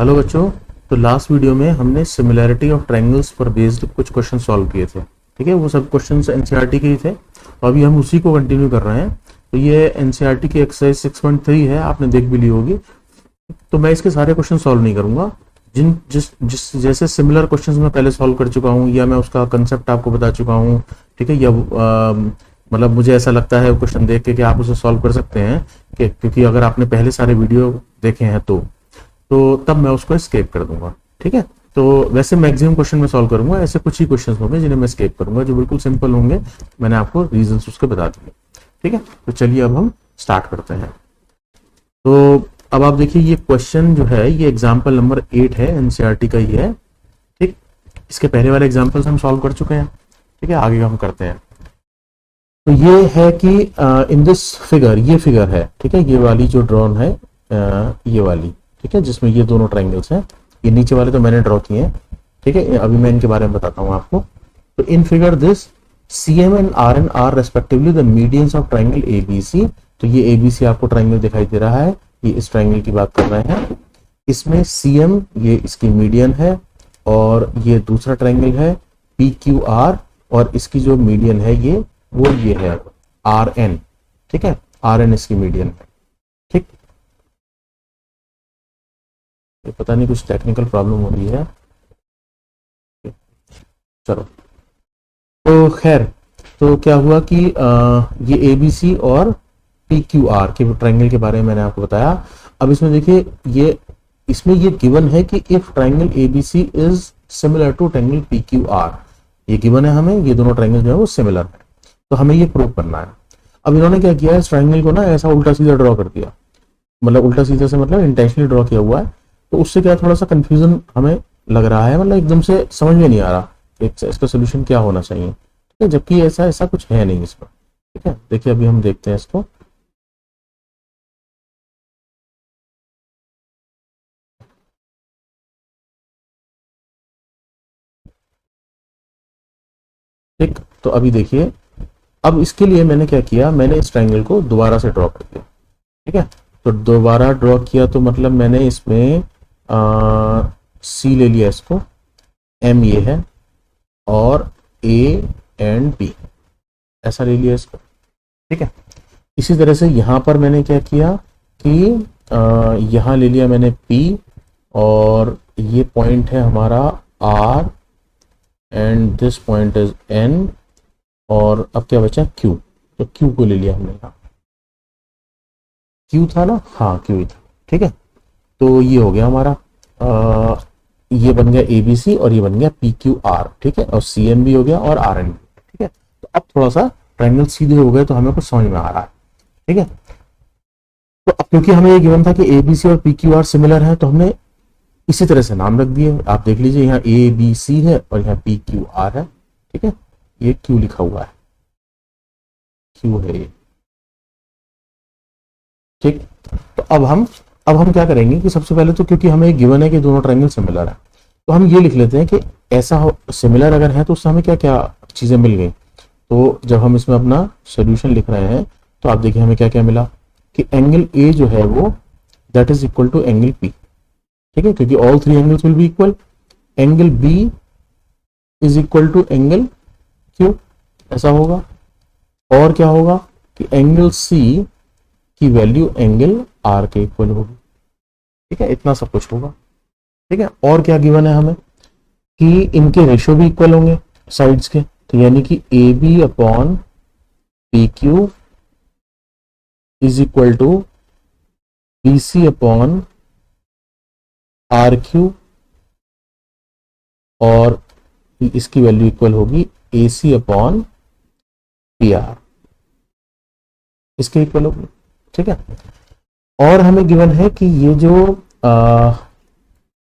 Hello बच्चों। तो last video में हमने सिमिलैरिटी ऑफ ट्रायंगल्स पर बेस्ड कुछ क्वेश्चन सॉल्व किए थे। ठीक है, वो सब क्वेश्चंस एनसीईआरटी के ही थे और अभी हम उसी को कंटिन्यू कर रहे हैं। तो ये एनसीईआरटी की एक्सरसाइज 6.3 है, आपने देख भी ली होगी। तो मैं इसके सारे क्वेश्चन सॉल्व नहीं करूंगा। जिन जिस जिस जैसे सिमिलर क्वेश्चंस मैं पहले सॉल्व कर चुका हूँ या मैं उसका कंसेप्ट आपको बता चुका हूँ, ठीक है, या मतलब मुझे ऐसा लगता है क्वेश्चन देख के कि आप उसे सॉल्व कर सकते हैं कि क्योंकि अगर आपने पहले सारे वीडियो देखे हैं तो तब मैं उसको स्केप कर दूंगा। ठीक है, तो वैसे मैक्सिमम क्वेश्चन मैं सॉल्व करूंगा, ऐसे कुछ ही क्वेश्चन होंगे जिन्हें मैं स्केप करूंगा, जो बिल्कुल सिंपल होंगे। मैंने आपको रीजंस उसके बता दिए। ठीक है, तो चलिए अब हम स्टार्ट करते हैं। तो अब आप देखिए, ये क्वेश्चन जो है ये एग्जाम्पल नंबर 8 है, एनसीईआरटी का ही है। ठीक, इसके पहले वाले एग्जाम्पल्स हम सॉल्व कर चुके हैं। ठीक है, आगे हम करते हैं। तो ये है कि इन दिस फिगर, ये फिगर है, ठीक है, ये वाली जो ड्रॉन है, ये वाली, ठीक है, जिसमें ये दोनों ट्रायंगल्स हैं। ये नीचे वाले तो मैंने ड्रॉ किए हैं। ठीक है, अभी मैं इनके बारे में बताता हूँ आपको। तो in figure this CM and RN are respectively the medians of triangle ABC। तो ये ABC आपको ट्रायंगल दिखाई दे रहा है, ये इस ट्रायंगल की बात कर रहे हैं। इसमें CM ये इसकी मीडियन है और ये दूसरा ट्रायंगल है PQR और इसकी जो मीडियन है ये है RN। ठीक है, RN इसकी मीडियन है। ठीक, ये पता नहीं कुछ टेक्निकल प्रॉब्लम हो रही है। चलो, तो खैर, तो क्या हुआ कि ये ABC और PQR के ट्रायंगल के बारे में मैंने आपको बताया। अब इसमें देखिए, इसमें ये गिवन है कि if triangle ABC is similar to triangle PQR, ये गिवन है हमें, ये दोनों ट्रायंगल जो है वो सिमिलर है। तो हमें ये प्रूव करना है। अब इन्होंने क्या किया है, इस ट्रायंगल को ना ऐसा उल्टा सीधा ड्रॉ कर दिया, मतलब उल्टा सीधा से मतलब इंटेंशनली ड्रॉ किया हुआ है। तो उससे क्या थोड़ा सा कंफ्यूजन हमें लग रहा है, मतलब एकदम से समझ में नहीं आ रहा इसका सोल्यूशन क्या होना चाहिए। ठीक है, जबकि ऐसा ऐसा कुछ है नहीं इसमें। ठीक है, देखिए अभी हम देखते हैं इसको। ठीक, तो अभी देखिए, अब इसके लिए मैंने क्या किया, मैंने इस ट्रायंगल को दोबारा से ड्रॉ कर दिया। ठीक है, तो दोबारा ड्रॉ किया तो मतलब मैंने इसमें C ले लिया, इसको M ये है और A एंड B ऐसा ले लिया इसको। ठीक है, इसी तरह से यहां पर मैंने क्या किया कि यहां ले लिया मैंने P और ये पॉइंट है हमारा R and this point is N और अब क्या बचा Q। तो Q को ले लिया हमने, यहां Q था ना, हाँ Q ही था। ठीक है, तो ये हो गया हमारा ये बन गया ABC और ये बन गया PQR। ठीक है, और CM भी हो गया और RN भी। ठीक है, तो अब थोड़ा सा ट्रायंगल सीधे हो गए तो हमें कुछ समझ में आ रहा है। ठीक है, तो अब क्योंकि हमें ये गिवन था कि ABC और PQR सिमिलर है तो हमने इसी तरह से नाम रख दिए। आप देख लीजिए, यहाँ ABC है और यहाँ PQR है। ठीक है, ये Q लिखा हुआ है, Q है ये। ठीक, तो अब हम क्या करेंगे कि सबसे पहले तो क्योंकि हमें गिवन है कि दोनों ट्रायंगल सिमिलर है, तो हम ये लिख लेते हैं कि ऐसा हो, सिमिलर अगर है तो उससे हमें क्या क्या चीजें मिल गई। तो जब हम इसमें अपना सोल्यूशन लिख रहे हैं तो आप देखिए हमें क्या क्या मिला कि एंगल A जो है वो that is equal to angle P। ठीक है, क्योंकि all three angles will be equal. Angle B is equal to angle Q, ऐसा होगा। और क्या होगा कि एंगल C की वैल्यू एंगल R के इक्वल होगी। ठीक है, इतना सब कुछ होगा। ठीक है, और क्या गिवन है हमें कि इनके रेशियो भी इक्वल होंगे साइड्स के, तो यानी कि AB upon PQ is equal to BC upon RQ और इसकी वैल्यू इक्वल होगी AC अपॉन PR, इसके इक्वल होगी। ठीक है, और हमें गिवन है कि ये जो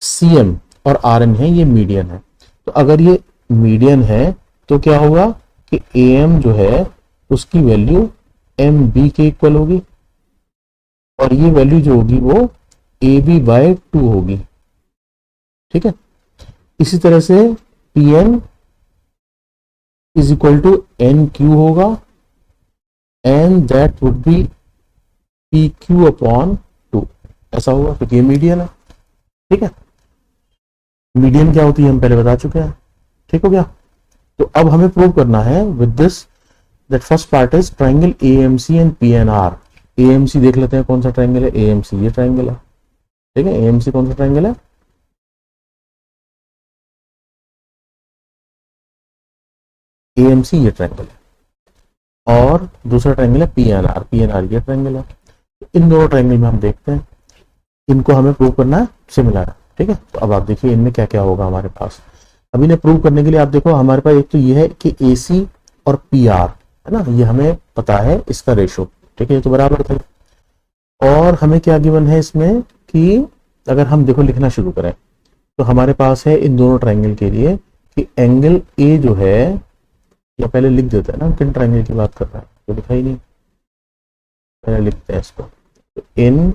CM और RN है ये मीडियन है। तो अगर ये मीडियन है तो क्या होगा कि AM जो है उसकी वैल्यू MB के इक्वल होगी और ये वैल्यू जो होगी वो AB बाय 2 होगी। ठीक है, इसी तरह से PN is equal to NQ होगा and that would be PQ upon 2, ऐसा होगा क्योंकि ये मीडियन है। ठीक है, मीडियन क्या होती है हम पहले बता चुके हैं, ठीक हो गया। तो अब हमें प्रूव करना है with this that first part is triangle AMC and PNR. AMC देख लेते हैं कौन सा ट्राइंगल है, एएमसी ये ट्राइंगल है, ठीक है। एएमसी कौन सा ट्राइंगल है, एएमसी ये ट्राइंगल है, और दूसरा ट्राइंगल है पीएनआर, पीएनआर ये ट्राइंगल है। इन दोनों ट्राइंगल में हम देखते हैं, इनको हमें प्रूव करना है सिमिलर, ठीक है। तो अब आप देखिए इनमें क्या क्या होगा हमारे पास। अब इन्हें प्रूव करने के लिए आप देखो हमारे पास एक तो ये है कि AC और PR है ना, ये हमें पता है इसका रेशो, ठीक है, ये तो बराबर थे। और हमें क्या गिवन है इसमें कि अगर हम देखो लिखना शुरू करें तो हमारे पास है इन दोनों ट्राइंगल के लिए कि एंगल A जो है, या पहले लिख देते हैं ना किन ट्राइंगल की बात कर रहा है, तो लिखा ही नहीं, पहले लिखते हैं इसको। तो in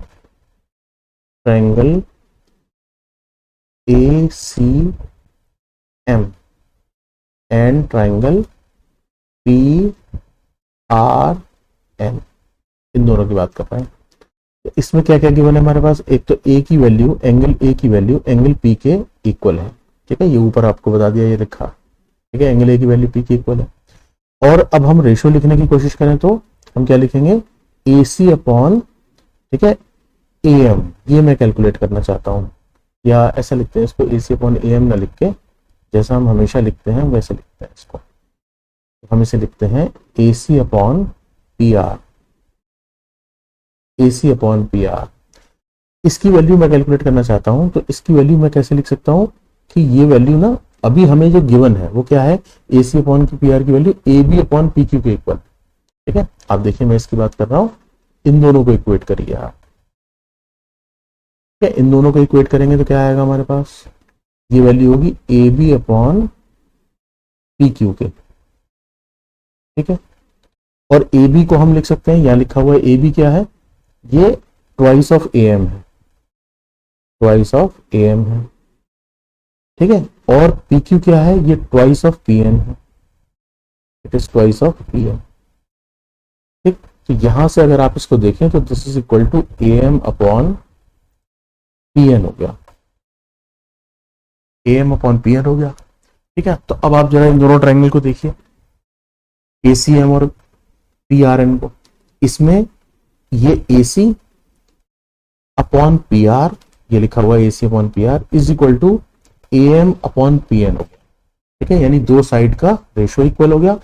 triangle ACM and triangle PRN, इन दोनों की बात कर रहे हैं। तो इसमें क्या क्या गिवन है हमारे पास, एक तो A की वैल्यू, एंगल A की वैल्यू एंगल P के इक्वल है, ठीक है, ये ऊपर आपको बता दिया, ये लिखा, ठीक है, एंगल A की वैल्यू P के इक्वल है। और अब हम रेशो लिखने की कोशिश करें तो हम क्या लिखेंगे, AC अपॉन, ठीक है, AM, ये मैं कैलकुलेट करना चाहता हूँ, या ऐसा लिखते हैं इसको, AC अपॉन AM ना लिख के जैसा हम हमेशा लिखते हैं वैसे लिखते हैं इसको। हम इसे लिखते हैं AC upon PR, AC upon PR। इसकी वैल्यू मैं कैलकुलेट करना चाहता हूं, तो इसकी वैल्यू मैं कैसे लिख सकता हूं कि ये वैल्यू ना अभी हमें जो गिवन है वो क्या है, AC अपॉन की PR की वैल्यू AB अपॉन PQ के इक्वल, ठीक है। आप देखिए मैं इसकी बात कर रहा हूं, इन दोनों को इक्वेट करिए आप, ठीक है, इन दोनों को इक्वेट करेंगे तो क्या आएगा हमारे पास, ये वैल्यू होगी AB अपॉन PQ के, ठीक है। और AB को हम लिख सकते हैं, यहां लिखा हुआ है AB क्या है, ये ट्वाइस ऑफ AM है, ट्वाइस ऑफ AM है, ठीक है। और PQ क्या है, ये ट्वाइस ऑफ PN है, it is twice of PN, ठीक। तो यहां से अगर आप इसको देखें तो this is equal to AM upon PN हो गया, AM अपॉन PN हो गया, ठीक है। तो अब आप जरा इन दोनों ट्राइंगल को देखिए, ACM और PRN को, इसमें ये AC अपॉन PR, ये लिखा हुआ है AC upon PR is equal to AM upon PN हो गया, ठीक है, यानी दो साइड का रेशो इक्वल हो गया।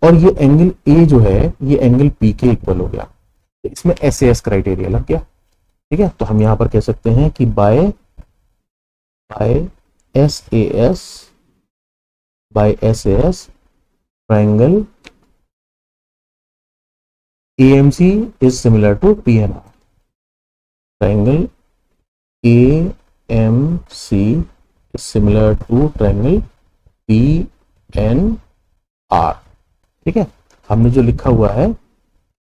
और ये एंगल A जो है ये एंगल P के इक्वल हो गया, तो इसमें SAS क्राइटेरिया लग गया, ठीक है। तो हम यहां पर कह सकते हैं कि by SAS triangle AMC is similar to PNR. Triangle AMC is similar to triangle PNR, ठीक है। हमने जो लिखा हुआ है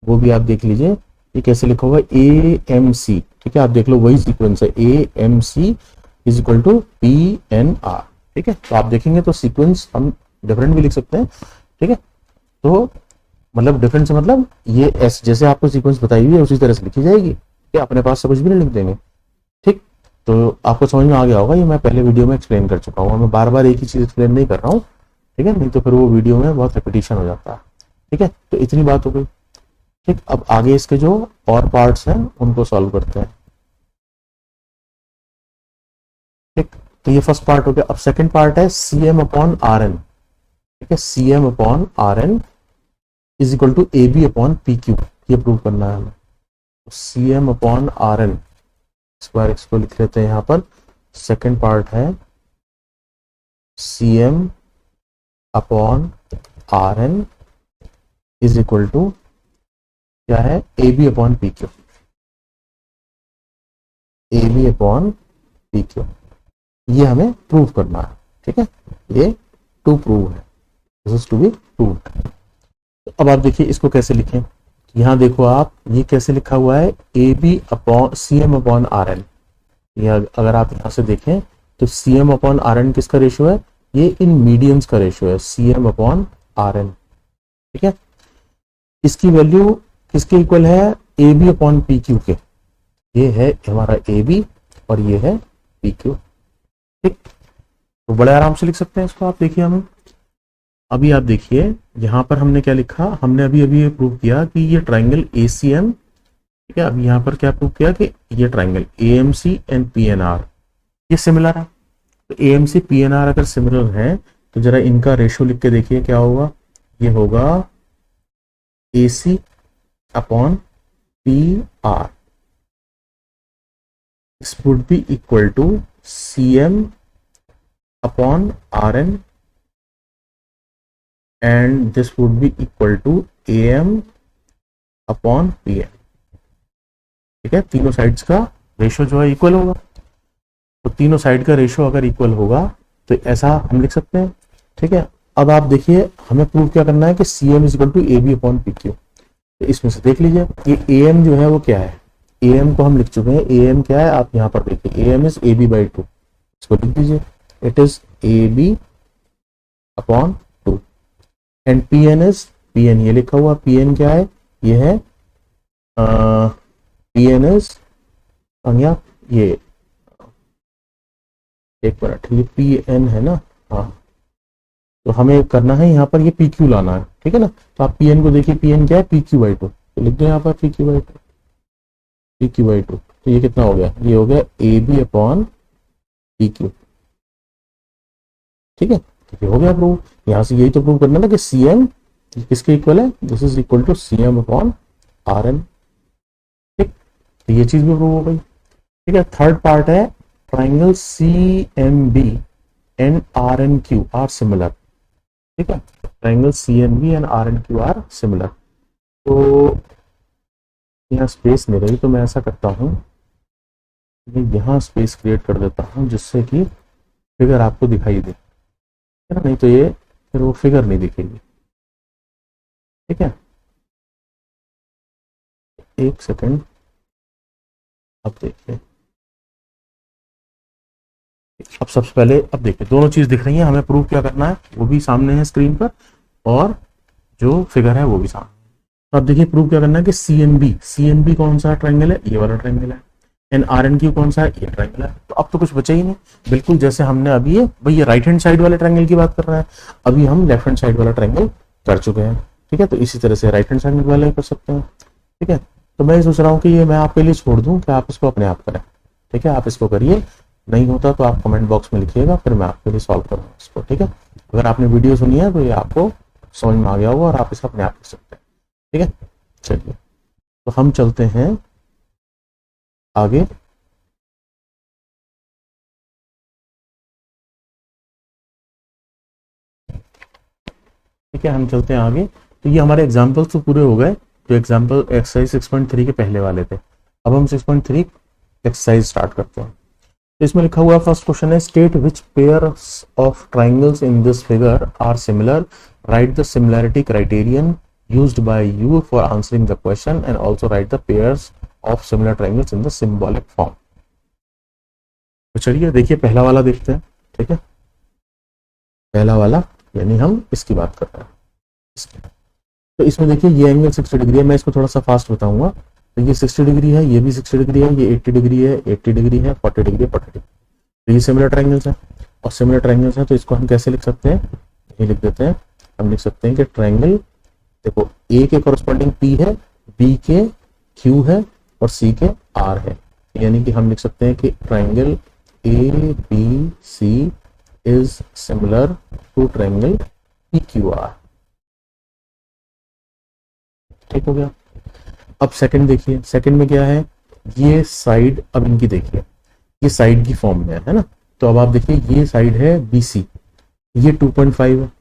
वो भी आप देख लीजिए, ये कैसे लिखा हुआ है, AMC, ठीक है, आप देख लो वही सीक्वेंस है, AMC is equal to PNR, ठीक है। तो आप देखेंगे तो सीक्वेंस हम डिफरेंट भी लिख सकते हैं, ठीक है। तो मतलब डिफरेंट से मतलब ये एस जैसे आपको सीक्वेंस बताई हुई है उसी तरह से लिखी जाएगी, क्या अपने पास से कुछ भी नहीं लिख देंगे, ठीक। तो आपको समझ में आ गया होगा, ये मैं पहले वीडियो में एक्सप्लेन कर चुका हूँ, मैं बार बार एक ही चीज एक्सप्लेन नहीं कर रहा हूँ, ठीक है, नहीं तो फिर वो वीडियो में बहुत रिपीटिशन हो जाता है, ठीक है। तो इतनी बात हो गई, ठीक। अब आगे इसके जो और पार्ट्स हैं उनको सॉल्व करते हैं, ठीक। तो ये फर्स्ट पार्ट हो गया। अब सेकंड पार्ट है CM अपॉन RN, ठीक है, CM upon RN is equal to AB upon PQ, ये प्रूव करना है हमें। CM अपॉन RN, इस बार इसको लिख लेते हैं यहां पर, सेकंड पार्ट है CM upon RN is equal to क्या है, AB upon PQ, AB upon PQ, ये हमें प्रूव करना है, ठीक है, ये टू प्रूव है, this is to be proved. तो अब आप देखिए इसको कैसे लिखें, यहां देखो आप ये कैसे लिखा हुआ है, AB upon CM upon RN, ये अगर आप यहां से देखें तो CM अपॉन RN किसका रेशियो है, ये इन मीडियंस का रेशियो है, CM अपॉन RN, ठीक है। इसकी वैल्यू किसके इक्वल है, AB अपॉन PQ के, ये है हमारा AB और ये है PQ, ठीक। तो बड़े आराम से लिख सकते हैं इसको। आप देखिए, हमें अभी आप देखिए यहाँ पर हमने क्या लिखा, हमने अभी अभी ये प्रूव किया कि ये ट्राइंगल ACM, ठीक है। अभी यहाँ पर क्या प्रूव किया कि ये ट्राइंगल AMC एंड PNR ये सिमिलर है। तो AMC PNR अगर सिमिलर है तो जरा इनका रेशियो लिख के देखिए क्या होगा। ये होगा AC upon PR, this would be equal to CM upon RN and this would be equal to AM upon PM, ठीक है। तीनों साइड्स का रेशियो जो है इक्वल होगा। तो तीनों साइड का रेशियो अगर इक्वल होगा तो ऐसा हम लिख सकते हैं, ठीक है। अब आप देखिए हमें प्रूव क्या करना है कि CM is equal to AB upon PQ। तो इसमें से देख लीजिए ये AM जो है वो क्या है, AM को हम लिख चुके हैं। AM क्या है आप यहाँ पर देखिए, AM इज AB/2, इसको लिख दीजिए, it is AB upon 2 and PN is PN, ये लिखा हुआ PN क्या है, ये है PN इज ये एक मिनट, ये PN है ना, हाँ। तो हमें करना है यहाँ पर ये PQ लाना है, ठीक है ना। तो आप PN को देखिए, PN क्या है PQ/2, तो लिख दो यहाँ पर PQ/2। तो ये कितना हो गया, ये हो गया AB अपॉन PQ, ठीक है। तो ये हो गया प्रूव। यहाँ से यही तो प्रूव करना था कि CM किसके इक्वल है, this is equal to CM upon RN, ठीक। तो ये चीज भी प्रूव हो गई, ठीक है। थर्ड पार्ट है triangle CMB and RNQ are similar, ठीक है। Triangle CMB and RNQ are similar. तो यहाँ स्पेस नहीं रही तो मैं ऐसा करता हूँ, मैं यहाँ स्पेस क्रिएट कर देता हूँ जिससे कि फिगर आपको दिखाई दे, है ना, नहीं तो ये फिर वो फिगर नहीं दिखेगी, ठीक है। एक सेकंड, अब देखिए, अब सबसे पहले अब देखिए दोनों चीज दिख रही है, हमें प्रूव क्या करना है वो भी सामने है स्क्रीन पर और जो फिगर है वो भी सामने। तो अब देखिए प्रूव क्या करना है कि CMB कौन सा ट्राइंगल है, ये वाला ट्राइंगल है, एंड RNQ कौन सा है, ये ट्राइंगल है। तो अब तो कुछ बचा ही नहीं, बिल्कुल जैसे हमने अभी ये भाई ये राइट हैंड साइड वाले ट्राइंगल की बात कर रहा है, अभी हम लेफ्ट हैंड साइड वाला ट्राइंगल कर चुके हैं, ठीक है। तो इसी तरह से राइट हैंड साइड वाले कर सकते हैं, ठीक है। तो मैं सोच रहा हूँ कि ये मैं आपके लिए छोड़ दूं कि आप इसको अपने आप करें, ठीक है। आप इसको करिए, नहीं होता तो आप कमेंट बॉक्स में लिखिएगा, फिर मैं आपके लिए सॉल्व करूंगा इसको, ठीक है। अगर आपने वीडियो सुनी है तो ये आपको समझ में आ गया होगा और आप इसको अपने आप कर सकते हैं, ठीक है। चलिए तो हम चलते हैं आगे। ठीक है, हम चलते हैं आगे। तो ये हमारे एग्जाम्पल्स तो पूरे हो गए, जो एग्जाम्पल एक्सरसाइज 6.3 के पहले वाले थे। अब हम 6.3 एक्सरसाइज स्टार्ट करते हैं। तो इसमें लिखा हुआ फर्स्ट क्वेश्चन है, state which pairs of triangles in this figure are similar, write the similarity criterion used by you for answering the question and also write the pairs of similar triangles in the symbolic form। तो चलिए देखिए पहला वाला देखते हैं, ठीक है। पहला वाला यानी हम इसकी बात कर रहे हैं। तो इसमें देखिए ये एंगल 60 डिग्री है, मैं इसको थोड़ा सा फास्ट बताऊंगा। तो ये 60 डिग्री है, ये भी 60 डिग्री है, ये 80 डिग्री है, 80 डिग्री है, 40 डिग्री है, 40 डिग्री। तो ये सिमिलर ट्राइंगल्स है और सिमिलर ट्राइंगल्स है, तो इसको हम कैसे लिख सकते हैं, ये लिख देते हैं। हम लिख सकते हैं कि ट्राइंगल देखो A के कॉरस्पॉन्डिंग P है, B के Q है और C के R है, यानी कि हम लिख सकते हैं कि triangle ABC is similar to triangle PQR। ठीक हो गया। अब सेकंड देखिए, सेकंड में क्या है, ये साइड अब इनकी देखिए, ये साइड की फॉर्म में है ना। तो अब आप देखिए ये साइड है BC, ये 2.5 है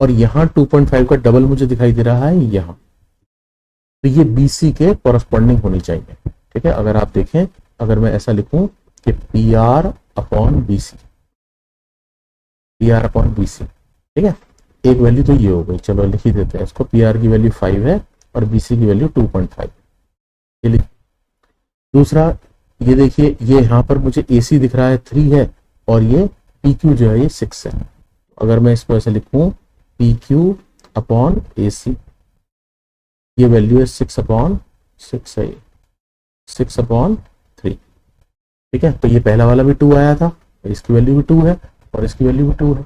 और यहाँ 2.5 का डबल मुझे दिखाई दे रहा है यहाँ, तो ये BC के कॉरस्पॉन्डिंग होनी चाहिए, ठीक है। अगर आप देखें, अगर मैं ऐसा लिखूं कि PR upon BC, PR upon BC, ठीक है, एक वैल्यू तो ये हो गई, चलो लिख ही देते हैं इसको। PR की वैल्यू 5 है और BC की वैल्यू 2.5, ये लिख। दूसरा ये देखिए, ये यहाँ पर मुझे AC दिख रहा है 3 है और ये PQ जो है ये 6 है। अगर मैं इसको ऐसे लिखूं PQ अपॉन AC, ये वैल्यू है 6 अपॉन 6 है, 6 अपॉन 3, ठीक है। तो ये पहला वाला भी 2 आया था, इसकी वैल्यू भी 2 है और इसकी वैल्यू भी 2 है।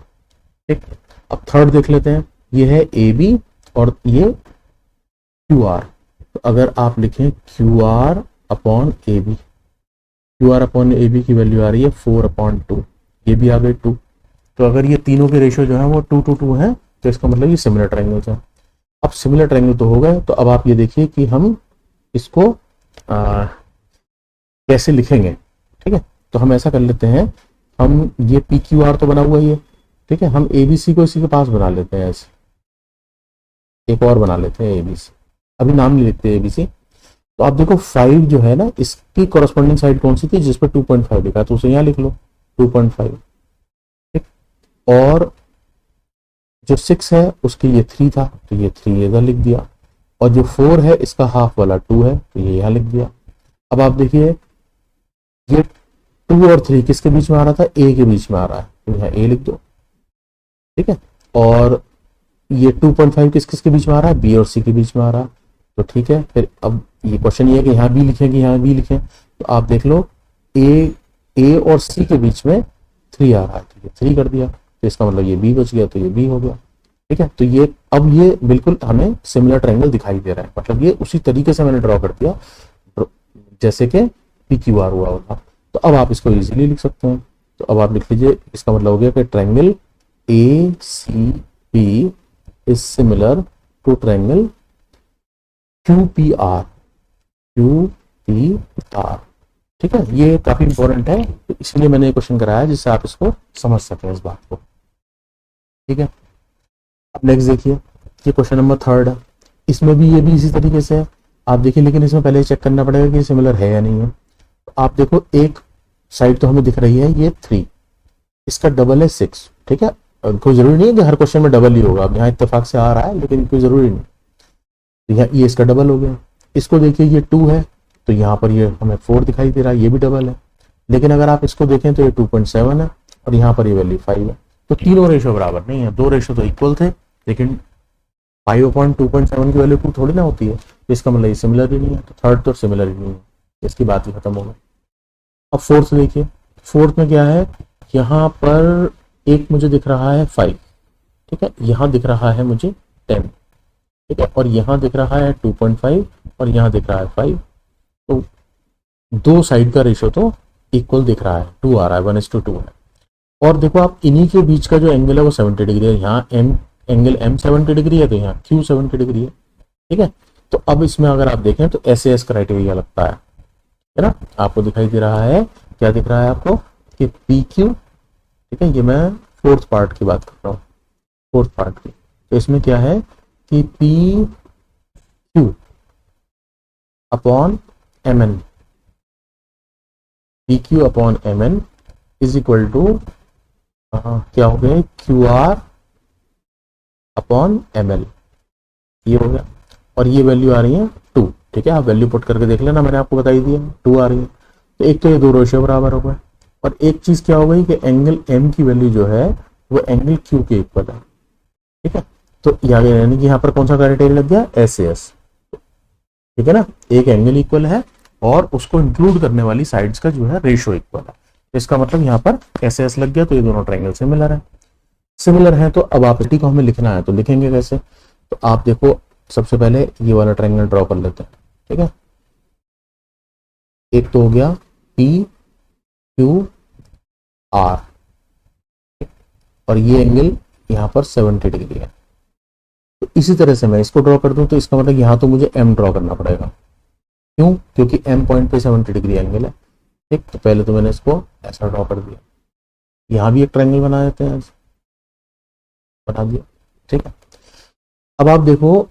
ठीक, अब थर्ड देख लेते हैं, ये है ए बी और ये क्यू आर। तो अगर आप लिखें Q R upon A B, Q R upon A B की वैल्यू आ रही है 4/2, ये भी आ गई 2। तो अगर ये तीनों के रेशियो जो है वो 2 to 2 है तो इसका मतलब ये सिमिलर ट्रायंगल्स है। अब सिमिलर ट्रायंगल तो हो गए, तो अब आप ये देखिए कि हम इसको कैसे लिखेंगे। ठीक है, तो हम ऐसा कर लेते हैं, हम ये पी क्यू आर तो बना हुआ ही है, ठीक है, हम ए बी सी को इसी के पास बना लेते हैं, ऐसे एक और बना लेते हैं ए बी सी, अभी नाम नहीं लिखते ए बी सी। तो आप देखो 5 जो है ना, इसकी कॉरेस्पॉन्डिंग साइड कौन सी थी जिस पर 2.5 लिखा, तो उसे यहाँ लिख लो 2.5। ठीक, और जो 6 है उसकी ये 3 था तो ये 3 इधर लिख दिया, और जो 4 है इसका हाफ वाला 2 है तो ये यहाँ लिख दिया। अब आप देखिए ये 2 और 3 किसके बीच में आ रहा था, ए के बीच में आ रहा है तो यहाँ ए लिख दो। ठीक है, और ये 2.5 किस किस के बीच में आ रहा है, बी और सी के बीच में आ रहा है। तो ठीक है, फिर अब ये क्वेश्चन ये है कि यहाँ बी लिखें कि यहाँ बी लिखें, तो आप देख लो ए और सी के बीच में 3 आ रहा है तो ये 3 कर दिया, तो इसका मतलब ये बी बच गया तो ये बी हो गया। ठीक है, तो ये अब ये बिल्कुल हमें सिमिलर ट्रायंगल दिखाई दे रहा है, मतलब ये उसी तरीके से मैंने ड्रॉ कर दिया जैसे कि पी क्यू आर हुआ होता। तो अब आप इसको इजीली लिख सकते हैं, तो अब आप लिख लीजिए, इसका मतलब हो गया कि triangle A C B is similar to triangle Q P R, Q P R. ठीक है, ये काफी इंपॉर्टेंट है, तो इसलिए मैंने ये क्वेश्चन कराया जिससे आप इसको समझ सकें इस बात को। ठीक है, अब नेक्स्ट देखिए, ये क्वेश्चन नंबर 3 है, इसमें भी ये भी इसी तरीके से है, आप देखिए, लेकिन इसमें पहले चेक करना पड़ेगा कि सिमिलर है या नहीं है। तो आप देखो एक साइड तो हमें दिख रही है ये 3, इसका डबल है 6। ठीक है, कोई जरूरी नहीं है कि हर क्वेश्चन में डबल ही होगा, अब यहाँ इत्तेफाक से आ रहा है लेकिन कोई जरूरी नहीं। तो यहाँ ये इसका डबल हो गया, इसको देखिए ये 2 है तो यहाँ पर ये हमें 4 दिखाई दे रहा है, ये भी डबल है। लेकिन अगर आप इसको देखें तो ये 2.7 है और यहाँ पर ये वैल्यू 5 है, तो तीनों रेशियो बराबर नहीं है, 2 रेशियो तो इक्वल थे, लेकिन 5/2.7 की वैल्यू 2 थोड़ी ना होती है, तो इसका मतलब ये सिमिलर ही नहीं है, तो थर्ड तो सिमिलर ही नहीं है, इसकी बात ही खत्म हो गई। अब फोर्थ देखिए, फोर्थ में क्या है, यहाँ पर एक मुझे दिख रहा है 5, ठीक है, यहाँ दिख रहा है मुझे 10, ठीक है, और यहाँ दिख रहा है 2.5 और यहाँ दिख रहा है 5, तो दो साइड का रेशियो तो इक्वल दिख रहा है, 2 आ रहा है, 1:2 है। और देखो आप इन्हीं के बीच का जो एंगल है वो 70 डिग्री है, यहाँ एंगल एम 70 डिग्री है तो यहाँ क्यू 70 डिग्री है। ठीक है, तो अब इसमें अगर आप देखें तो SAS क्राइटेरिया लगता है ना, आपको दिखाई दे रहा है, क्या दिख रहा है आपको कि पी क्यू, ठीक है, ये मैं फोर्थ पार्ट की बात कर रहा हूँ, फोर्थ पार्ट की, तो इसमें क्या है कि P Q upon M N, P Q upon M N is equal to क्या हो गया, Q R upon M L, ये हो गया, और ये वैल्यू आ रही है 2। ठीक है, आप वैल्यू पुट करके देख लेना, मैंने आपको बताई दी है 2 आ रही है। तो एक तो ये दो रेशियो बराबर हो गए, और एक चीज क्या हो गई कि एंगल एम की वैल्यू जो है वो एंगल क्यू के इक्वल है। ठीक है, तो यानी कि यहाँ पर कौन सा क्राइटेरिया लग गया, SAS। ठीक है ना, एक एंगल इक्वल है और उसको इंक्लूड करने वाली साइड्स का जो है रेशियो इक्वल है, तो इसका मतलब यहाँ पर SAS लग गया, तो ये दोनों ट्रायंगल सिमिलर है। सिमिलर है तो अब आप को हमें लिखना है, तो लिखेंगे कैसे, तो आप देखो सबसे पहले ये वाला ट्रायंगल ड्रॉ कर लेते हैं। ठीक है, एक तो हो गया PQR और ये एंगल यहाँ पर 70 डिग्री है, तो इसी तरह से मैं इसको ड्रॉ कर दूं तो इसका मतलब यहाँ तो मुझे M ड्रॉ करना पड़ेगा, क्यों, क्योंकि M पॉइंट पे 70 डिग्री एंगल है। ठीक, तो पहले तो मैंने इसको ऐसा ड्रॉ कर दिया, यहाँ भी एक ट्रायंगल बना देते हैं, बना दिया। ठीक है, अब आप देखो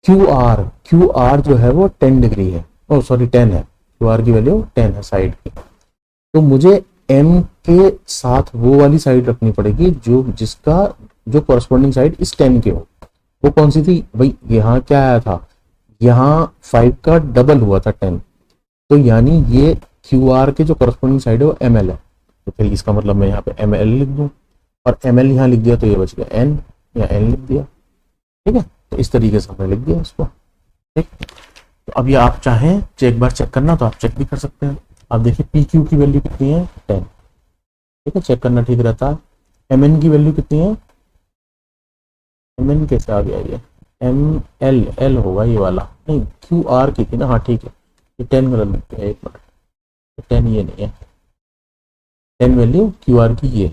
QR जो है वो 10 डिग्री है, ओ सॉरी 10 है, QR की वैल्यू 10 है साइड की, तो मुझे M के साथ वो वाली साइड रखनी पड़ेगी जिसका जो कॉरेस्पॉन्डिंग साइड इस 10 के हो। वो कौन सी थी भाई, यहाँ क्या आया था, यहाँ 5 का डबल हुआ था 10, तो यानी ये QR के जो कॉरेस्पॉन्डिंग साइड है वो ML है, तो फिर इसका मतलब मैं यहाँ पे ML लिख दूं, और ML यहाँ लिख दिया तो ये बच गया N, या N लिख दिया। ठीक है, तो इस तरीके से हमने लिख दिया इसको। ठीक, तो अब ये आप चाहें एक बार चेक करना तो आप चेक भी कर सकते हैं। आप देखिए PQ की वैल्यू कितनी है, 10, ठीक है, चेक करना ठीक रहता है। एम एन की वैल्यू कितनी है, एम एन कैसे आ गया ये, एम एल एल होगा ये वाला, नहीं क्यू आर की थी ना, हाँ ठीक है, ये 10 गलत लिख दिया, एक मिनट, 10 ये नहीं है, 10 वैल्यू क्यू आर की ये,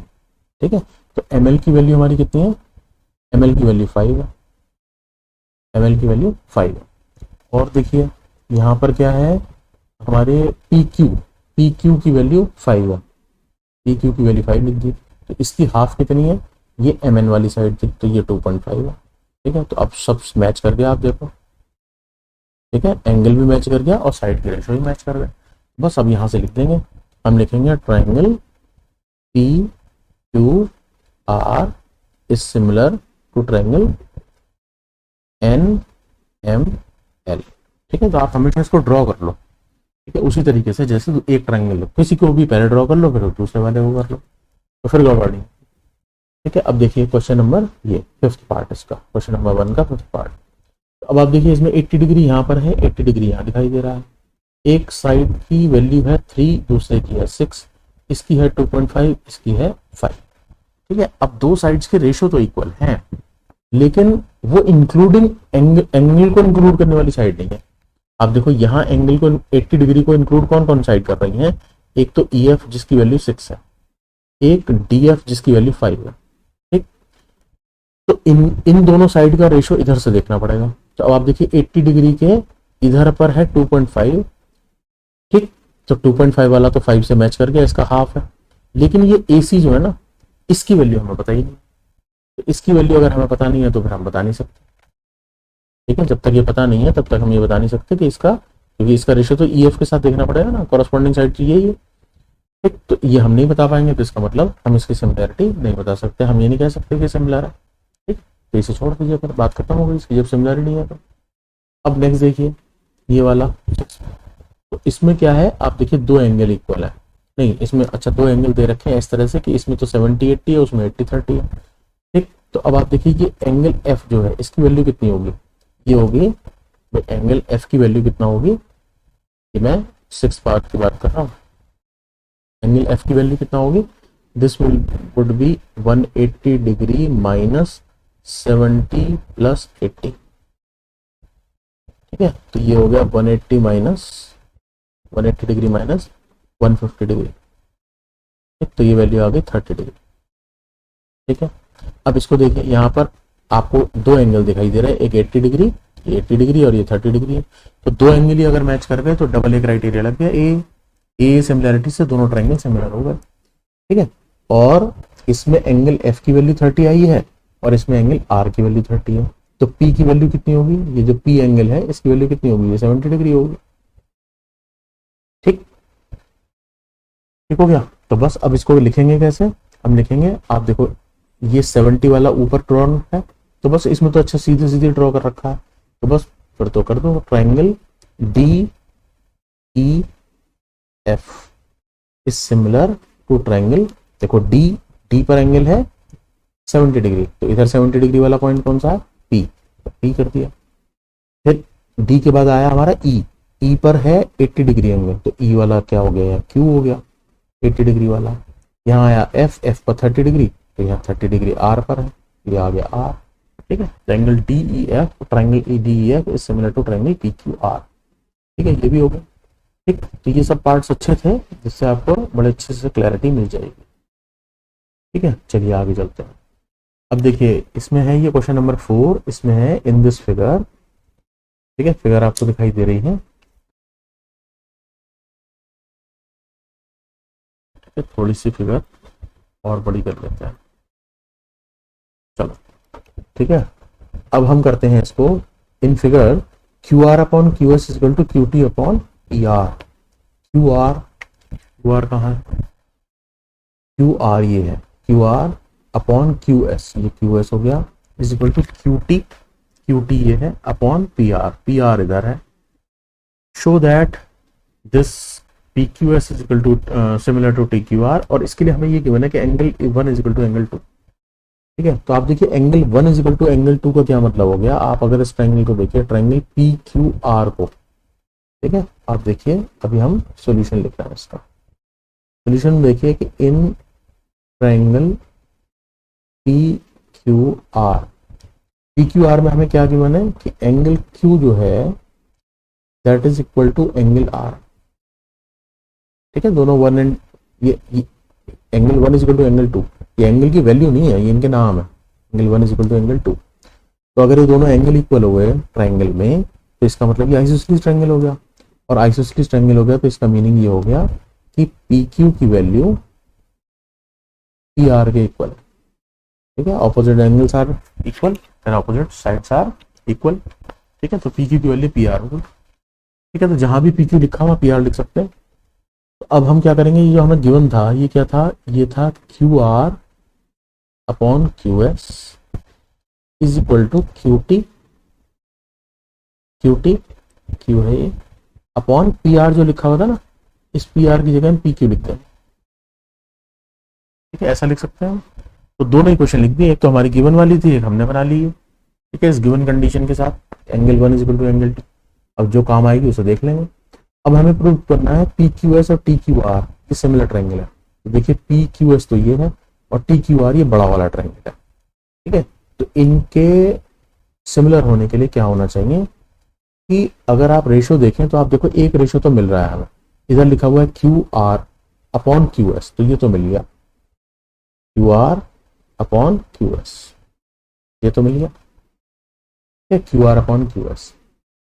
ठीक है। तो एम एल की वैल्यू हमारी कितनी है, एम एल की वैल्यू 5 है, एम एल की वैल्यू 5 है। और देखिए यहाँ पर क्या है, हमारे पी क्यू की वैल्यू 5 है, पी क्यू की वैल्यू 5 लिख दी। तो इसकी हाफ कितनी है, ये एम एन वाली साइड थी, तो ये 2.5 है, ठीक है। तो अब सब मैच कर गया, आप देखो, ठीक है, एंगल भी मैच कर गया और साइड की रेशो भी मैच कर गया। बस अब यहाँ से लिख देंगे, हम लिखेंगे triangle P Q R is similar to triangle N M L, ठीक है। तो आप हमेशा इसको ड्रॉ कर लो, ठीक है, उसी तरीके से जैसे एक ट्राइंगल लो, किसी को भी पहले ड्रॉ कर लो, फिर दूसरे वाले को कर लो, तो फिर गड़बड़ नहीं, ठीक है। अब देखिए क्वेश्चन नंबर ये फिफ्थ पार्ट, इसका क्वेश्चन नंबर 1 का फिफ्थ पार्ट। अब आप देखिए इसमें 80 डिग्री यहाँ पर है, 80 डिग्री यहाँ दिखाई दे रहा है, एक साइड की वैल्यू है 3, दूसरे की है 6, इसकी है 2.5, इसकी है 5, ठीक है। अब दो साइड्स के रेशो तो इक्वल हैं, लेकिन वो इंक्लूडिंग एंगल को इंक्लूड करने वाली साइड नहीं है। आप देखो यहाँ एंगल को 80 डिग्री को इंक्लूड कौन कौन साइड कर रही है, एक तो ई एफ जिसकी वैल्यू 6 है, एक डी एफ जिसकी वैल्यू 5 है, ठीक। तो इन दोनों साइड का रेशो इधर से देखना पड़ेगा। तो अब आप देखिए 80 डिग्री के इधर पर है 2.5, ठीक। तो 2.5 वाला तो 5 से मैच कर गया, इसका हाफ है, लेकिन ये ए सी जो है ना, इसकी वैल्यू हमें पता ही नहीं। तो इसकी वैल्यू अगर हमें पता नहीं है तो फिर हम बता नहीं सकते, ठीक है। जब तक ये पता नहीं है तब तक हम ये बता नहीं सकते कि इसका, क्योंकि इसका रेशो तो ई एफ के साथ देखना पड़ेगा ना, कॉरेस्पॉन्डिंग साइड चाहिए ये, ठीक। तो ये हम नहीं बता पाएंगे, तो इसका मतलब हम इसकी सिमिलैरिटी नहीं बता सकते, हम ये नहीं कह सकते कि सिमिलर है, ठीक। तो इसे छोड़ दीजिए, फिर बात खत्म हो गई इसकी, जब सिमिलरिटी नहीं है तो। अब नेक्स्ट देखिए ये वाला, तो इसमें क्या है, आप देखिए दो एंगल इक्वल है, नहीं इसमें अच्छा दो एंगल दे रखे हैं इस तरह से कि इसमें तो 70-80 है, उसमें 80-30 है, ठीक। तो अब आप देखिए कि एंगल एफ जो है इसकी वैल्यू कितनी होगी, ये होगी, एंगल एफ की वैल्यू कितना होगी, ये मैं 6 पार्ट की बात कर रहा हूँ, एंगल एफ की वैल्यू कितना होगी, this would be 180 degree minus 70 plus 80, ठीक है। तो ये हो गया 180 डिग्री माइनस 150 डिग्री, ठीक। तो ये वैल्यू आ गई 30 डिग्री, ठीक है। अब इसको देखिए, यहाँ पर आपको दो एंगल दिखाई दे रहे हैं, एक 80 डिग्री, ये 80 डिग्री और ये 30 डिग्री है। तो दो एंगल ही अगर मैच कर गए तो डबल ए क्राइटेरिया लग गया, ए सिमिलैरिटी से दोनों ट्रायंगल सिमिलर हो गए, ठीक है। और इसमें एंगल एफ की वैल्यू 30 आई है और इसमें एंगल आर की वैल्यू 30 है, तो पी की वैल्यू कितनी होगी, ये जो पी एंगल है इसकी वैल्यू कितनी होगी, ये 70 डिग्री होगी, ठीक, ठीक हो गया। तो बस अब इसको लिखेंगे कैसे, हम लिखेंगे, आप देखो ये 70 वाला ऊपर ड्रॉ है, तो बस इसमें तो अच्छा सीधे सीधे ड्रॉ कर रखा है, तो बस फिर तो कर दो, triangle D E F is similar to triangle, देखो डी, डी पर एंगल है 70 डिग्री, तो इधर 70 डिग्री वाला पॉइंट कौन सा है, पी, तो पी कर दिया। फिर डी के बाद आया हमारा ई, ई पर है 80 डिग्री एंगल, तो ई वाला क्या हो गया, क्यू हो गया 80 डिग्री वाला। यहाँ आया एफ, एफ पर 30 डिग्री, तो यहाँ 30 डिग्री आर पर है, ये आ गया आर, ठीक है। Triangle D E F, triangle E D E F is similar to triangle P Q R, ठीक है, ये भी हो गया, ठीक। तो ये सब पार्ट्स अच्छे थे जिससे आपको बड़े अच्छे से क्लैरिटी मिल जाएगी, ठीक है। चलिए आगे चलते हैं। अब देखिए इसमें है ये क्वेश्चन नंबर 4, इसमें है इन दिस फिगर, ठीक है, फिगर आपको दिखाई दे रही है, थोड़ी सी फिगर और बड़ी कर लेते हैं, चलो, ठीक है। अब हम करते हैं इसको in figure Q R upon Q S equal to Q T upon P R, Q R कहाँ है, क्यू आर ये है, Q R upon Q S, ये क्यू एस हो गया, is equal to Q T ये है अपॉन पी आर इधर है। Show that this P Q S is equal to similar to T Q R, और इसके लिए हमें ये गिवन है कि angle 1 is equal to angle 2, ठीक है। तो आप देखिए angle 1 is equal to angle 2 का क्या मतलब हो गया, आप अगर इस ट्रायंगल को देखिए, ट्रायंगल पी क्यू आर को, ठीक है, आप देखिए अभी हम सॉल्यूशन लिख रहे हैं इसका। सॉल्यूशन देखिए कि in triangle P Q are. P Q are में हमें क्या गिवन है कि एंगल क्यू जो है that is equal to angle R. ठीक है, दोनों वन एंड ये angle one is equal to angle two, ये एंगल की वैल्यू नहीं है, ये इनके नाम है। Angle one is equal to angle two. तो अगर ये दोनों एंगल इक्वल हो गए ट्राइंगल में तो इसका मतलब ये आइसोसेलेस ट्राइंगल हो गया, और आइसोसेलेस ट्राइंगल हो गया तो इसका मीनिंग ये हो गया कि पी क्यू की वैल्यू पी आर के इक्वल है। ठीक है, opposite angles are equal and opposite sides are equal. ठीक है, तो पी क्यू की वैल्यू पी आर होगी। ठीक है, तो जहां भी पी क्यू लिखा हुआ पी आर लिख सकते हैं। तो अब हम क्या करेंगे, ये जो हमें गिवन था ये क्या था, ये था Q R upon Q S is equal to Q T Q है ये अपॉन पी आर जो लिखा हुआ था ना, इस पी आर की जगह हम पी क्यू लिखते हैं। ठीक है, ऐसा लिख सकते हैं हम। तो दोनों इक्वेशन लिख दी, एक तो हमारी गिवन वाली थी, एक हमने बना ली है। ठीक है, इस गिवन कंडीशन के साथ angle one is equal to angle two. अब जो काम आएगी उसे देख लेंगे। अब हमें प्रूव करना है पी क्यू एस और टी क्यू आर ये सिमिलर ट्रायंगल है। तो देखिए पी क्यू एस तो ये है और टी क्यू आर ये बड़ा वाला ट्रायंगल है। ठीक है, तो इनके सिमिलर होने के लिए क्या होना चाहिए कि अगर आप रेशो देखें तो आप देखो एक रेशो तो मिल रहा है हमें, इधर लिखा हुआ है Q R upon Q S, तो ये तो मिल गया Q R upon Q S, ये तो मिल गया Q R upon Q S.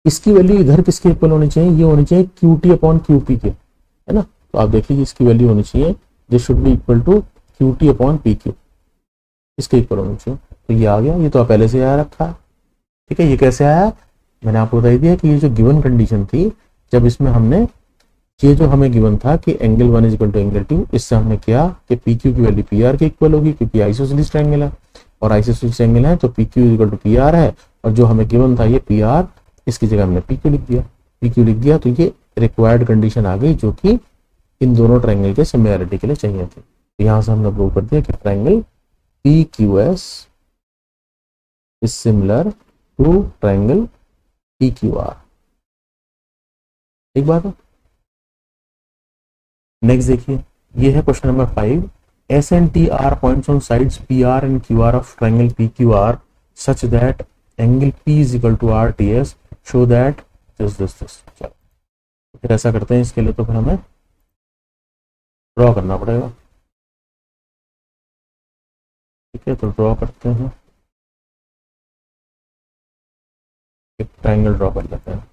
इसकी वैल्यू इधर किसके इक्वल होनी चाहिए, ये होनी चाहिए Q T upon Q P के, है ना। तो आप देखिए इसकी वैल्यू होनी चाहिए, this should be equal to Q T upon P Q, इसके इक्वल होनी चाहिए। तो ये आ गया, ये तो पहले से आया रखा है। ठीक है, ये कैसे आया, मैंने आपको बता दिया कि ये जो गिवन कंडीशन थी, जब इसमें हमने ये जो हमें गिवन था कि angle one is equal to angle two, इससे हमने किया कि पी क्यू की वैल्यू पी आर के इक्वल होगी क्योंकि आइसोसेलेस ट्रायंगल है, और आइसोसेलेस ट्रायंगल है तो P Q is equal to P R है, और जो हमें गिवन था ये पी आर, इसकी जगह हमने पी क्यू लिख दिया। पी क्यू लिख दिया तो ये रिक्वायर्ड कंडीशन आ गई जो कि इन दोनों ट्रायंगल के सिमिलरिटी के लिए चाहिए थी। तो यहाँ से हमने प्रूव कर दिया कि triangle P Q S is similar to triangle P Q R. ठीक बात है। नेक्स्ट देखिए, ये है question number 5। S and T R points on sides P R and Q R of triangle P Q R such that angle P is equal to R T S, show that this. चलो फिर ऐसा करते हैं, इसके लिए तो फिर हमें ड्रॉ करना पड़ेगा। ठीक है, तो ड्रॉ करते हैं, एक ट्रायंगल ड्रॉ कर लेते हैं।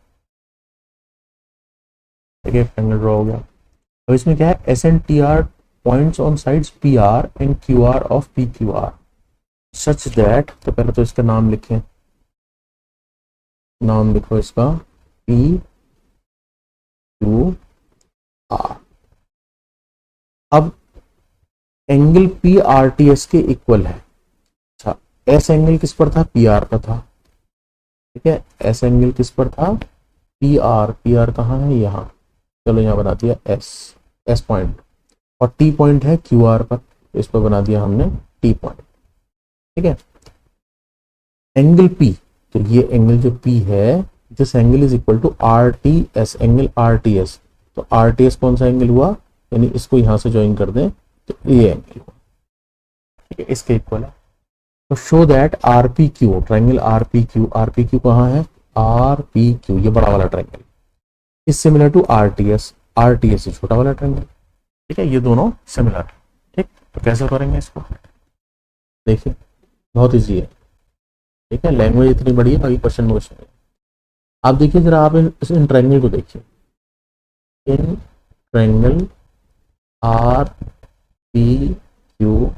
ठीक है, ट्रायंगल ड्रॉ हो गया। अब इसमें क्या है, S and T R points on sides P R and Q R of P Q R such that, तो पहले तो इसका नाम लिखें, नाम लिखो इसका पी क्यू आर। अब angle P R T S के इक्वल है। अच्छा, एस एंगल किस पर था, पी आर पर था। ठीक है, एस एंगल किस पर था, पी आर कहाँ है, यहाँ, चलो यहाँ बना दिया एस पॉइंट, और टी पॉइंट है क्यू आर पर, तो इस पर बना दिया हमने टी पॉइंट। ठीक है, एंगल पी, तो ये एंगल जो पी है, this angle is equal to R T S, angle R T S. तो आर टी एस कौन सा एंगल हुआ, यानी इसको यहां से ज्वाइन कर दें तो ये एंगल हुआ। ठीक है, इसके इक्वल है। तो show that R P Q, triangle R P Q कहाँ है, आर पी क्यू, ये बड़ा वाला triangle is similar to R T S ये छोटा वाला ट्रायंगल। ठीक है, ये दोनों सिमिलर है। ठीक, तो कैसे करेंगे इसको, देखिए बहुत इजी है। ठीक है, लैंग्वेज इतनी बड़ी है, बाकी क्वेश्चन में है। आप देखिए जरा, आप इन ट्रायंगल को देखिए, in triangle R P Q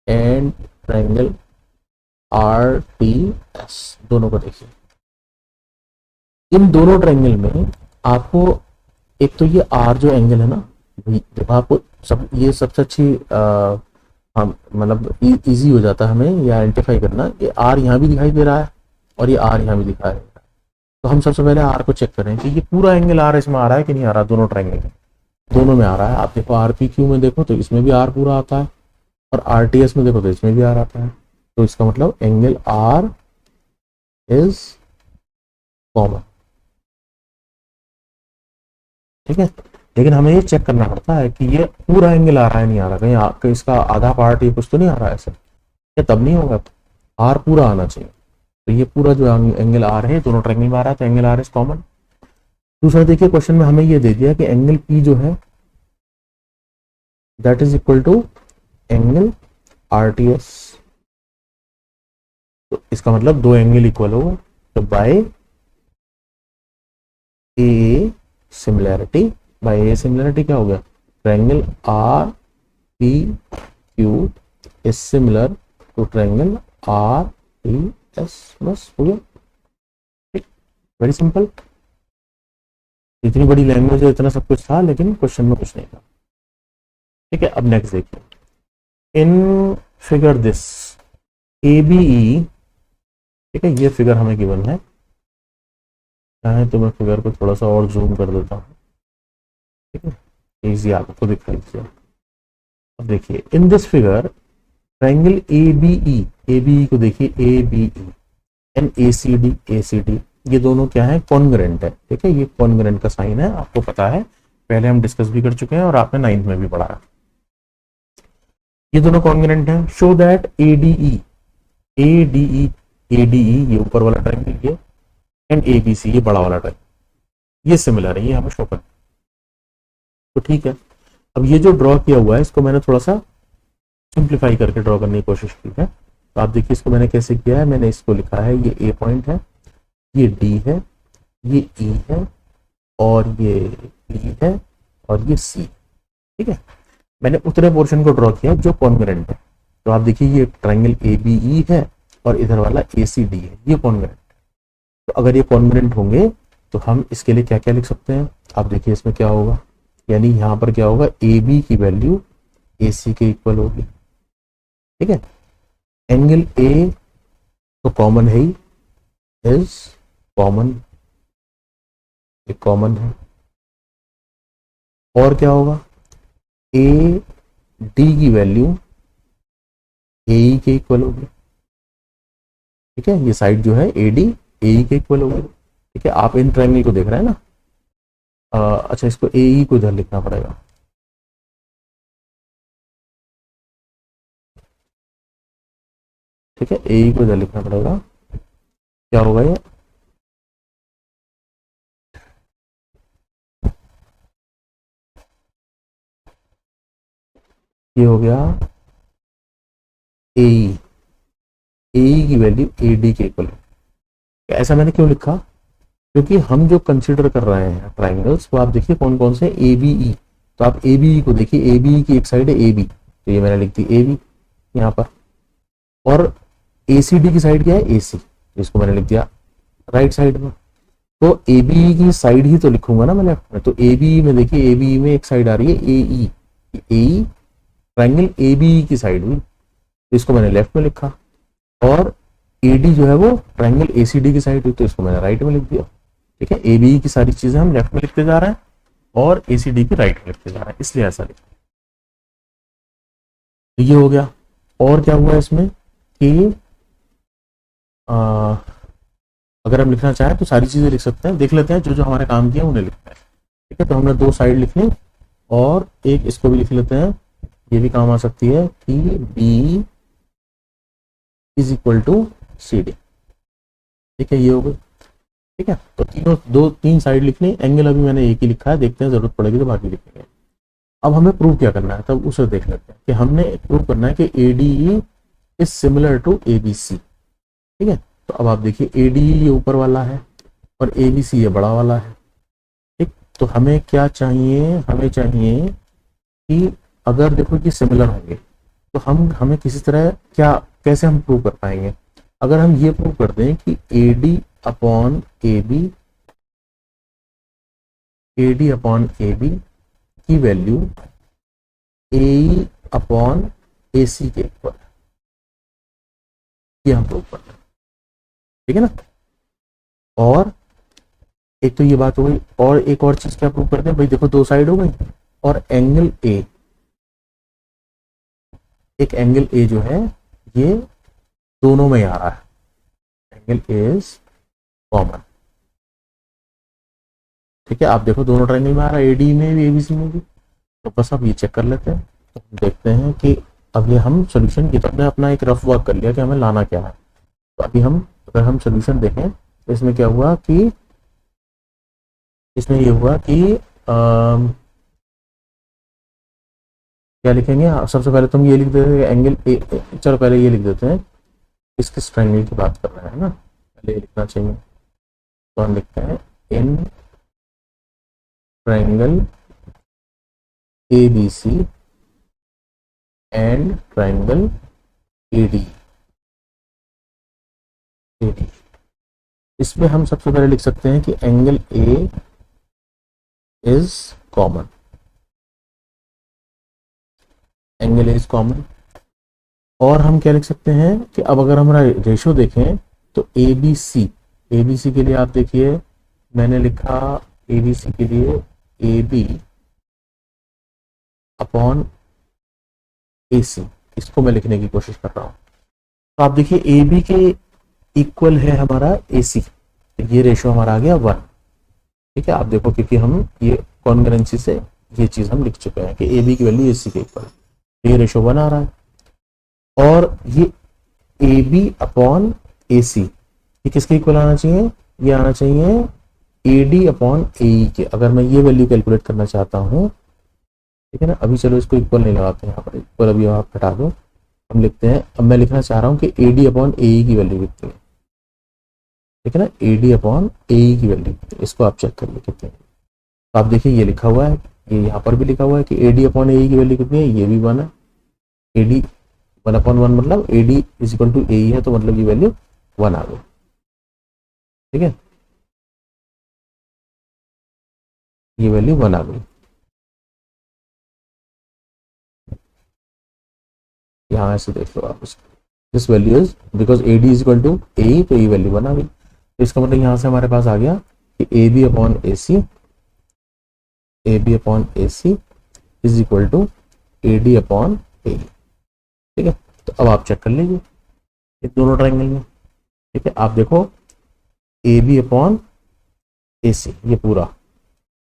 and triangle are T S, दोनों को देखिए। इन दोनों ट्रायंगल में आपको एक तो ये आर जो एंगल है ना, जब आपको ये सबसे अच्छी हम मतलब इजी हो जाता है हमें ये आइडेंटिफाई करना, ये आर यहाँ भी दिखाई दे रहा है और ये आर यहाँ भी दिखाई दे रहा है। तो हम सबसे पहले आर को चेक करें कि ये पूरा एंगल आर इसमें आ रहा है कि नहीं आ रहा, दोनों ट्रायंगल में, दोनों में आ रहा है। आप देखो आर पी क्यू में देखो तो इसमें भी आर पूरा आता है, और आर टी एस में देखो तो इसमें भी आर आता है। तो इसका मतलब एंगल आर इज कॉमन। ठीक है, लेकिन हमें ये चेक करना पड़ता है कि ये पूरा एंगल आ रहा है नहीं आ रहा, कहीं इसका आधा पार्ट ये कुछ तो नहीं आ रहा है ऐसे, ये तब नहीं होगा, आर पूरा आना चाहिए। तो ये पूरा जो एंगल आर है दोनों ट्रायंगल में आ रहा है, तो एंगल आर इज कॉमन। दूसरा देखिए क्वेश्चन में हमें ये दे दिया कि एंगल पी जो है that is equal to angle R T S. तो इसका मतलब दो एंगल इक्वल होगा, तो by A similarity, by A similarity क्या हो गया, triangle R P Q is similar to triangle R P S. बस हो गया, ठीक, वेरी सिंपल। इतनी बड़ी लैंग्वेज है, इतना सब कुछ था, लेकिन क्वेश्चन में कुछ नहीं था। ठीक है, अब नेक्स्ट देखिए, in figure this A B E, ठीक है, ये फिगर हमें गिवन है, चाहे तो मैं फिगर को थोड़ा सा और जूम कर देता हूँ, ठीक है, इजी आपको दिखाई दिया। अब देखिए, in this figure triangle A B E को देखिए, A B E and A C D, ये दोनों क्या है, कॉन्ग्रेंट है। ठीक है, ये कॉन्ग्रेंट का साइन है, आपको पता है, पहले हम डिस्कस भी कर चुके हैं और आपने 9th में भी पढ़ा है। ये दोनों कॉन्ग्रेंट हैं। शो दैट ए डी ई ये ऊपर वाला ट्रायंगल ये, एंड ए बी सी ये बड़ा वाला ट्रायंगल ये सिमिलर है, ये हमें शो करना। तो ठीक है, अब ये जो ड्रॉ किया हुआ है इसको मैंने थोड़ा सा सिंप्लीफाई करके ड्रॉ करने की कोशिश की है। तो आप देखिए इसको मैंने कैसे किया है, मैंने इसको लिखा है, ये ए पॉइंट है, ये डी है, ये ई है, और ये बी है, और ये सी। ठीक है, मैंने उतने पोर्शन को ड्रॉ किया जो कॉन्ग्रेंट है। तो आप देखिए ये ट्रायंगल ए बी ई है और इधर वाला ए सी डी है, ये कॉन्ग्रेंट। तो अगर ये कॉन्ग्रेंट होंगे तो हम इसके लिए क्या क्या लिख सकते हैं, आप देखिए इसमें क्या होगा, यानी यहां पर क्या होगा, ए बी की वैल्यू ए सी के इक्वल होगी। ठीक है, एंगल ए तो कॉमन है ही, इज कॉमन, ये कॉमन है, और क्या होगा, ए डी की वैल्यू ए ई के इक्वल होगी। ठीक है, ये साइड जो है ए डी ए ई के इक्वल होगी। ठीक है, आप इन ट्रायंगल को देख रहे हैं ना, अच्छा इसको ए ई को इधर लिखना पड़ेगा। ठीक है, ए ई को इधर लिखना पड़ेगा, क्या होगा ये हो गया ए ई की वैल्यू ए डी के इक्वल। ऐसा मैंने क्यों लिखा, क्योंकि हम जो कंसीडर कर रहे हैं ट्राइंगल्स वो आप देखिए कौन कौन से, ए बी ई। तो आप ए बी ई को देखिए, ए बी ई की एक साइड है ए बी, तो ये मैंने लिख दी ए बी यहाँ पर, और ए सी डी की साइड क्या है, ए सी, इसको मैंने लिख दिया राइट साइड में। तो ए बी ई की साइड ही तो लिखूंगा ना मैं लेफ्ट में। तो ए बी ई में देखिए, ए बी ई में एक साइड आ रही है ए ई, ट्राइंगल ए बी ई की साइड हुई, तो इसको मैंने लेफ्ट में लिखा। और ए डी जो है वो ट्राइंगल ए सी डी की साइड हुई, तो इसको मैंने राइट में लिख दिया। ठीक है, ए बी ई की सारी चीजें हम लेफ्ट में लिखते जा रहे हैं और ए सी डी की राइट में लिखते जा रहे हैं, इसलिए ऐसा लिखा। तो ये हो गया। और क्या हुआ इसमें कि अगर हम लिखना चाहें तो सारी चीजें लिख सकते हैं, देख लेते हैं जो जो हमारे काम किया उन्हें लिखते हैं। ठीक है, तो हमने दो साइड लिख ली, और एक इसको भी लिख लेते हैं, ये भी काम आ सकती है कि B is equal to C D. ठीक है, ये हो गई। ठीक है, तो तीन साइड लिख ली, एंगल अभी मैंने एक ही लिखा है, देखते हैं जरूरत पड़ेगी तो बाकी लिखेंगे। अब हमें प्रूव क्या करना है, तब उसे देख लेते हैं कि हमने प्रूव करना है कि A D E is similar to A B C. ठीक है, तो अब आप देखिए ए डी ई ये ऊपर वाला है और ए बी सी ये बड़ा वाला है। ठीक, तो हमें क्या चाहिए, हमें चाहिए कि अगर देखो कि सिमिलर होंगे तो हमें किसी तरह क्या, कैसे हम प्रूव कर पाएंगे, अगर हम ये प्रूव कर दें कि A D upon A B की value A upon A C के इक्वल, ये हम प्रूव कर दें। ठीक है ना, और एक तो ये बात हो गई, और एक और चीज क्या प्रूव करते हैं भाई, देखो दो साइड हो गई, और एंगल ए, एक एंगल ए जो है ये दोनों में आ रहा है, एंगल ए इज कॉमन। ठीक है, आप देखो दोनों ट्रायंगल में आ रहा है, एडी में भी एबीसी में भी। तो बस अब ये चेक कर लेते हैं। तो हम देखते हैं कि अब ये हम सोल्यूशन की तरफ अपना एक रफ वर्क कर लिया कि हमें लाना क्या है। तो अभी हम अगर हम सोल्यूशन देखें तो इसमें क्या हुआ कि इसमें ये हुआ कि क्या लिखेंगे, सबसे पहले तुम ये लिख देते हैं एंगल ए, चलो पहले ये लिख देते हैं किस ट्रायंगल की बात कर रहे हैं ना, पहले ये लिखना चाहिए। तो हम लिखते हैं in triangle ABC and triangle AD। इसमें हम सबसे पहले लिख सकते हैं कि angle A is common, angle A is common. और हम क्या लिख सकते हैं कि अब अगर हमारा रेशो देखें तो ABC के लिए आप देखिए मैंने लिखा ABC के लिए AB अपॉन AC, इसको मैं लिखने की कोशिश कर रहा हूं। तो आप देखिए AB के इक्वल है हमारा AC, ये रेशो हमारा आ गया 1। ठीक है, आप देखो क्योंकि हम ये कॉन्ग्रुएंसी से ये चीज हम लिख चुके हैं कि AB की वैल्यू AC के इक्वल, ये रेशो 1 आ रहा है। और ये AB अपॉन AC ये किसके इक्वल आना चाहिए, ये आना चाहिए AD अपॉन AE के। अगर मैं ये वैल्यू कैलकुलेट करना चाहता हूँ, ठीक है ना, अभी चलो इसको इक्वल नहीं लगाते हैं यहाँ पर, इक्वल अभी आप हटा दो, हम लिखते हैं, अब मैं लिखना चाह रहा हूँ कि AD अपॉन AE की वैल्यू कितनी है। ठीक है ना, AD अपॉन AE की वैल्यू, इसको आप चेक करिए कितनी है। तो आप देखिए ये लिखा हुआ है, ये यहाँ पर भी लिखा हुआ है कि AD अपॉन AE की वैल्यू कितनी है, ये भी 1 है। AD 1 अपॉन 1 मतलब AD is equal to AE है, तो मतलब ये वैल्यू 1 आ गई। ठीक है, ये वैल्यू 1 आ गई। यहाँ ऐसे देख लो आप इसको, this value is because AD is equal to AE, तो ये वैल्यू 1 आ गई। तो इसका मतलब यहाँ से हमारे पास आ गया कि AB upon AC is equal to AD upon AE। ठीक है, तो अब आप चेक कर लीजिए इन दोनों ट्रायंगल में। ठीक है, आप देखो AB अपॉन AC ये पूरा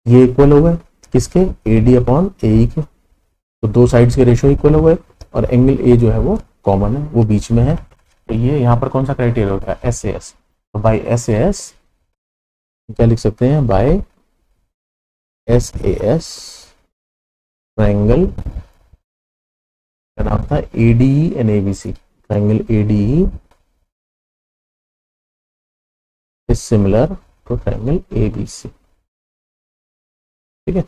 ये इक्वल हो गए किसके, AD अपॉन AE के। तो दो साइड्स के रेशियो इक्वल हो गए और एंगल A जो है वो कॉमन है, वो बीच में है। तो ये यहाँ पर कौन सा क्राइटेरिया होता है, SAS। तो बाय SAS क्या लिख सकते हैं, बाय SAS ट्रायंगल का नाम था ADE and ABC, triangle ADE is similar to triangle ABC। ठीक है,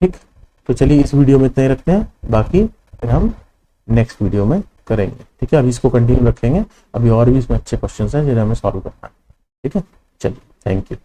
ठीक, तो चलिए इस वीडियो में इतना ही रखते हैं, बाकी फिर हम नेक्स्ट वीडियो में करेंगे। ठीक है, अभी इसको कंटिन्यू रखेंगे, अभी और भी इसमें अच्छे क्वेश्चंस हैं जिन्हें हमें सॉल्व करना है। ठीक है, चलिए, थैंक यू।